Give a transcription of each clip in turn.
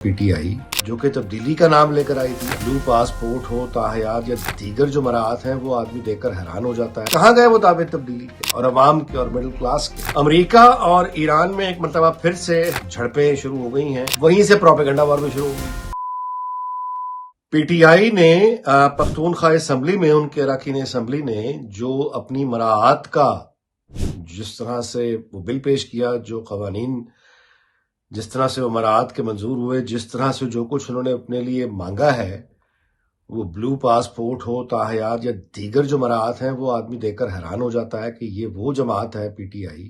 P T I جو کہ تبدیلی کا نام لے کر آئی تھی، بلو پاسپورٹ ہو، تاحیات یا دیگر جو مراعات ہیں وہ آدمی دیکھ کر حیران ہو جاتا ہے۔ کہاں گئے وہ دعوے تبدیلی کے اور عوام کے اور مڈل کلاس کے؟ امریکہ اور ایران میں ایک مرتبہ پھر سے جھڑپیں شروع ہو گئی ہیں، وہیں سے پروپیگنڈا وار بھی شروع ہو گئی۔ پی ٹی آئی نے پختونخوا اسمبلی میں ان کے اراکین اسمبلی نے جو اپنی مراعات کا جس طرح سے وہ بل پیش کیا، جو قوانین جس طرح سے وہ مراعات کے منظور ہوئے، جس طرح سے جو کچھ انہوں نے اپنے لیے مانگا ہے، وہ بلو پاسپورٹ ہو، تاحیات یا دیگر جو مراعات ہیں، وہ آدمی دیکھ کر حیران ہو جاتا ہے کہ یہ وہ جماعت ہے پی ٹی آئی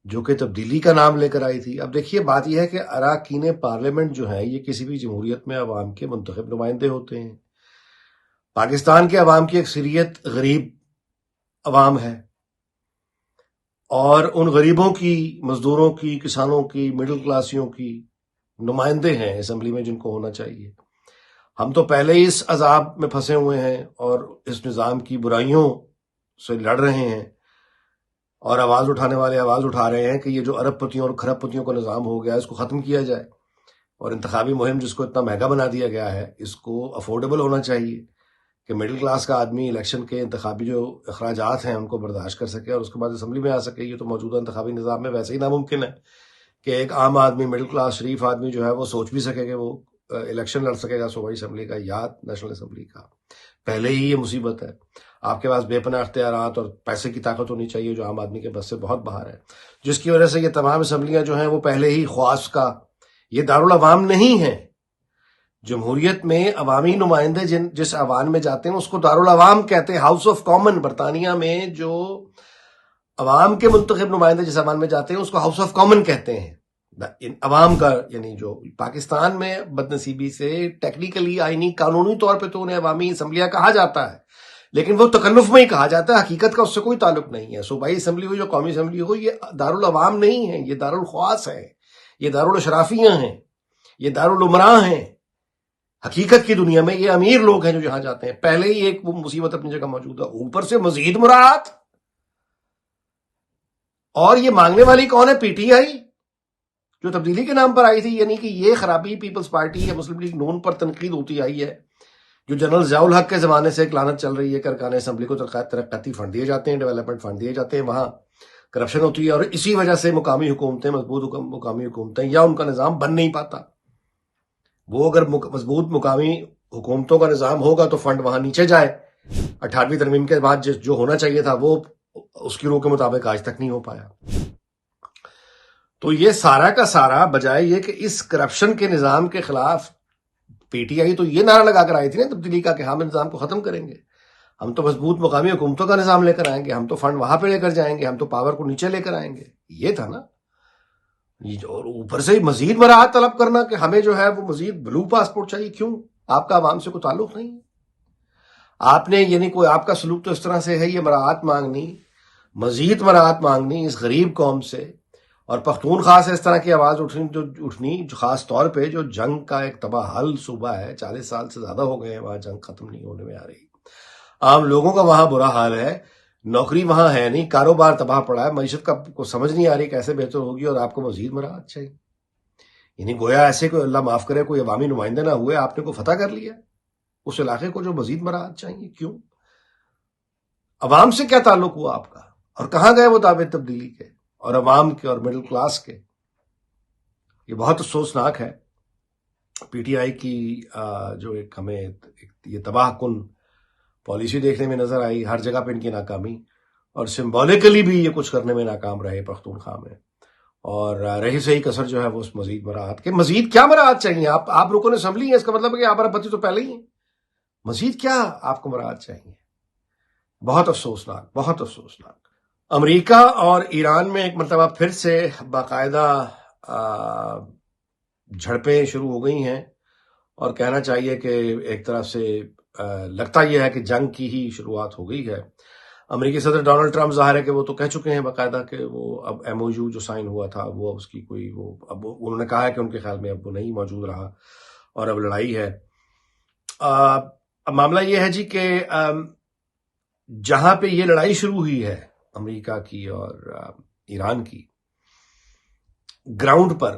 جو کہ تبدیلی کا نام لے کر آئی تھی۔ اب دیکھیے بات یہ ہے کہ اراکین پارلیمنٹ جو ہیں یہ کسی بھی جمہوریت میں عوام کے منتخب نمائندے ہوتے ہیں۔ پاکستان کے عوام کی اکثریت غریب عوام ہے، اور ان غریبوں کی، مزدوروں کی، کسانوں کی، مڈل کلاسیوں کی نمائندے ہیں اسمبلی میں جن کو ہونا چاہیے۔ ہم تو پہلے ہی اس عذاب میں پھنسے ہوئے ہیں اور اس نظام کی برائیوں سے لڑ رہے ہیں، اور آواز اٹھانے والے آواز اٹھا رہے ہیں کہ یہ جو ارب پتیوں اور کھرب پتیوں کا نظام ہو گیا اس کو ختم کیا جائے، اور انتخابی مہم جس کو اتنا مہنگا بنا دیا گیا ہے اس کو افورڈیبل ہونا چاہیے کہ مڈل کلاس کا آدمی الیکشن کے انتخابی جو اخراجات ہیں ان کو برداشت کر سکے اور اس کے بعد اسمبلی میں آ سکے۔ یہ تو موجودہ انتخابی نظام میں ویسے ہی ناممکن ہے کہ ایک عام آدمی، مڈل کلاس شریف آدمی جو ہے وہ سوچ بھی سکے کہ وہ الیکشن لڑ سکے گا صوبائی اسمبلی کا یا نیشنل اسمبلی کا۔ پہلے ہی یہ مصیبت ہے، آپ کے پاس بے پناہ اختیارات اور پیسے کی طاقت ہونی چاہیے جو عام آدمی کے بس سے بہت باہر ہے، جس کی وجہ سے یہ تمام اسمبلیاں جو ہیں وہ پہلے ہی خواص کا، یہ دارالعوام نہیں ہیں۔ جمہوریت میں عوامی نمائندے جس ایوان میں جاتے ہیں اس کو دارالعوام کہتے ہیں، ہاؤس آف کامن۔ برطانیہ میں جو عوام کے منتخب نمائندے جس ایوان میں جاتے ہیں اس کو ہاؤس آف کامن کہتے ہیں، عوام کا، یعنی جو پاکستان میں بدنصیبی سے ٹیکنیکلی آئینی قانونی طور پہ تو انہیں عوامی اسمبلیاں کہا جاتا ہے، لیکن وہ تکلف میں ہی کہا جاتا ہے، حقیقت کا اس سے کوئی تعلق نہیں ہے۔ صوبائی اسمبلی ہو یا قومی اسمبلی ہو، یہ دارالعوام نہیں ہے، یہ دارالخواص ہے، یہ دارالاشرافیاں ہیں، یہ دارالعمراء ہیں۔ حقیقت کی دنیا میں یہ امیر لوگ ہیں جو یہاں جاتے ہیں۔ پہلے ہی ایک وہ مصیبت اپنی جگہ موجود ہے، اوپر سے مزید مراعات، اور یہ مانگنے والی کون ہے؟ پی ٹی آئی جو تبدیلی کے نام پر آئی تھی۔ یعنی کہ یہ خرابی پیپلز پارٹی یا مسلم لیگ نون پر تنقید ہوتی آئی ہے، جو جنرل ضیاء الحق کے زمانے سے ایک لعنت چل رہی ہے کہ ارکان اسمبلی کو ترقیاتی فنڈ دیے جاتے ہیں، ڈیولپمنٹ فنڈ دیے جاتے ہیں، وہاں کرپشن ہوتی ہے، اور اسی وجہ سے مقامی حکومتیں، مقامی حکومتیں یا ان کا نظام بن نہیں پاتا۔ وہ اگر مضبوط مقامی حکومتوں کا نظام ہوگا تو فنڈ وہاں نیچے جائے۔ 18ویں ترمیم کے بعد جو ہونا چاہیے تھا وہ اس کی روح کے مطابق آج تک نہیں ہو پایا۔ تو یہ سارا کا سارا بجائے یہ کہ اس کرپشن کے نظام کے خلاف پی ٹی آئی تو یہ نعرہ لگا کر آئی تھی نا تبدیلی کا کہ ہم نظام کو ختم کریں گے، ہم تو مضبوط مقامی حکومتوں کا نظام لے کر آئیں گے، ہم تو فنڈ وہاں پہ لے کر جائیں گے، ہم تو پاور کو نیچے لے کر آئیں گے، یہ تھا نا۔ اور اوپر سے مزید مراعات طلب کرنا کہ ہمیں جو ہے وہ مزید بلو پاسپورٹ چاہیے۔ کیوں؟ آپ کا عوام سے کوئی تعلق نہیں ہے، آپ نے، یعنی کوئی آپ کا سلوک تو اس طرح سے ہے، یہ مراعات مانگنی، مزید مراعات مانگنی اس غریب قوم سے، اور پختونخوا سے اس طرح کی آواز اٹھنی خاص طور پہ جو جنگ کا ایک تباہ حال صوبہ ہے، 40 سال سے زیادہ ہو گئے ہیں وہاں جنگ ختم نہیں ہونے میں آ رہی، عام لوگوں کا وہاں برا حال ہے، نوکری وہاں ہے نہیں، کاروبار تباہ پڑا ہے، معیشت کا کو سمجھ نہیں آ رہی کیسے بہتر ہوگی، اور آپ کو مزید مراعات چاہیے۔ یعنی گویا ایسے کوئی، اللہ معاف کرے، کوئی عوامی نمائندے نہ ہوئے، آپ نے کو فتح کر لیا اس علاقے کو جو مزید مراعات چاہیے۔ کیوں؟ عوام سے کیا تعلق ہوا آپ کا؟ اور کہاں گئے وہ دعوے تبدیلی کے اور عوام کے اور مڈل کلاس کے؟ یہ بہت افسوسناک ہے۔ پی ٹی آئی کی جو ایک ہمیں یہ تباہ کن پالیسی دیکھنے میں نظر آئی، ہر جگہ پہ ان کی ناکامی، اور سمبولیکلی بھی یہ کچھ کرنے میں ناکام رہے پختونخوا میں، اور رہی صحیح کسر جو ہے وہ اس مزید مراعات کے۔ مزید کیا مراعات چاہیے؟ آپ رکن اسمبلی ہیں، اس کا مطلب ہے کہ آپ ارب پتی تو پہلے ہی ہیں، مزید کیا آپ کو مراعات چاہیے؟ بہت افسوسناک، بہت افسوسناک۔ امریکہ اور ایران میں ایک مرتبہ پھر سے باقاعدہ جھڑپیں شروع ہو گئی ہیں، اور کہنا چاہیے کہ ایک طرف سے لگتا یہ ہے کہ جنگ کی ہی شروعات ہو گئی ہے۔ امریکی صدر ڈونلڈ ٹرمپ ظاہر ہے کہ وہ تو کہہ چکے ہیں باقاعدہ کہ وہ اب ایم او یو جو سائن ہوا تھا وہ اس کی کوئی، وہ اب انہوں نے کہا ہے کہ ان کے خیال میں اب وہ نہیں موجود رہا اور اب لڑائی ہے۔ اب معاملہ یہ ہے جی کہ جہاں پہ یہ لڑائی شروع ہوئی ہے امریکہ کی اور ایران کی، گراؤنڈ پر